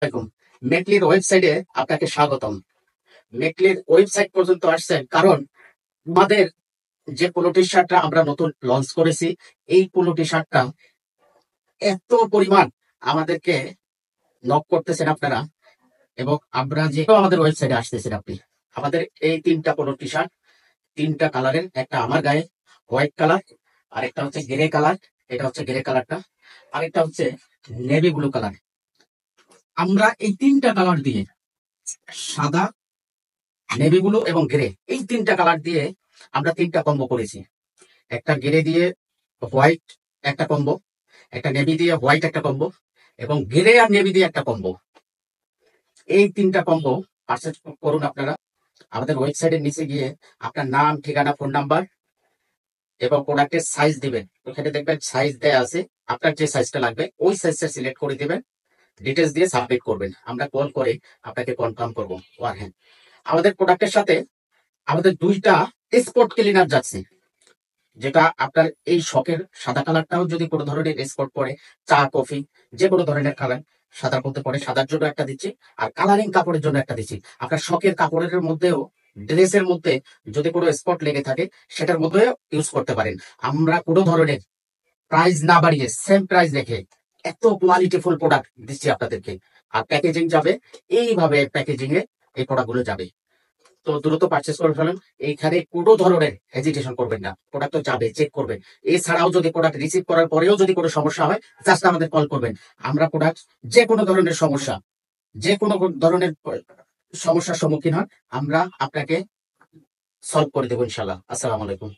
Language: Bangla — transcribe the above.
আসসালামু আলাইকুম। মেকলির ওয়েবসাইটে আপনাকে স্বাগতম। মেকলির ওয়েবসাইট পর্যন্ত আসছেন কারণ আমাদের যে পোলো টি শার্টটা আমরা নতুন লঞ্চ করেছি, এই পোলো টি শার্টটা এত পরিমাণ আমাদেরকে নক করতেছেন আপনারা, এবং আমরা যে আমাদের ওয়েবসাইটে আসতেছেন আপনি। আমাদের এই ৩টা পোলো টি শার্ট ৩টা কালারের, একটা আমার গায়ে হোয়াইট কালার, আরেকটা হচ্ছে গ্রে কালার, এটা হচ্ছে গ্রে কালারটা, আরেকটা হচ্ছে নেভি ব্লু কালার। আমরা এই ৩টা কালার দিয়ে, সাদা, নেভি ব্লু এবং গ্রে, এই ৩টা কালার দিয়ে আমরা ৩টা কম্বো করেছি। একটা গ্রে দিয়ে হোয়াইট একটা কম্বো, একটা নেভি দিয়ে হোয়াইট একটা কম্বো, এবং গ্রে আর নেভি দিয়ে একটা কম্বো। এই ৩টা কম্বো পারচেজ করুন আপনারা। আমাদের ওয়েবসাইটের নিচে গিয়ে আপনার নাম, ঠিকানা, ফোন নাম্বার এবং প্রোডাক্টের সাইজ দিবেন। ওখানে দেখবেন সাইজ দেয়া আছে, আপনার যে সাইজটা লাগবে ওই সাইজটা সিলেক্ট করে দিবেন, ডিটেলস দিয়ে সাবমিট করবেন। আমরা কল করে আপনাকে কনফার্ম করবো। আর হ্যাঁ, আমাদের প্রোডাক্টের সাথে আমাদের 2টা স্পট ক্লিনার যাচ্ছে, যেটা আপনার এই শখের সাদা কালারটাও যদি কোনো ধরনের স্পট পড়ে, চা কফি যে কোনো ধরনের কালার সাদার মধ্যে পড়ে, সাদার জন্য একটা দিচ্ছি, আর কালারিং কাপড়ের জন্য একটা দিচ্ছি। আপনার শখের কাপড়ের মধ্যেও, ড্রেসের মধ্যে যদি কোনো স্পট লেগে থাকে সেটার মধ্যে ইউজ করতে পারেন। আমরা কোনো ধরনের প্রাইস না বাড়িয়ে সেম প্রাইস রেখে এত কোয়ালিটিফুল প্রোডাক্ট দিচ্ছি আপনাদেরকে। আর প্যাকেজিং যাবে এইভাবে, প্যাকেজিং এ এই প্রোডাক্টগুলো যাবে। তো দ্রুত পারচেস করে ফেলেন। এইখানে কোনো ধরনের হেজিটেশন করবেন না, প্রোডাক্ট তো যাবে, চেক করবেন। এছাড়াও যদি প্রোডাক্ট রিসিভ করার পরেও যদি কোনো সমস্যা হয়, জাস্ট আমাদের কল করবেন। আমরা প্রোডাক্ট, যে কোনো ধরনের সমস্যা, যে কোনো ধরনের সমস্যার সম্মুখীন হন, আমরা আপনাকে সলভ করে দেবো ইনশাল্লাহ। আসসালামু আলাইকুম।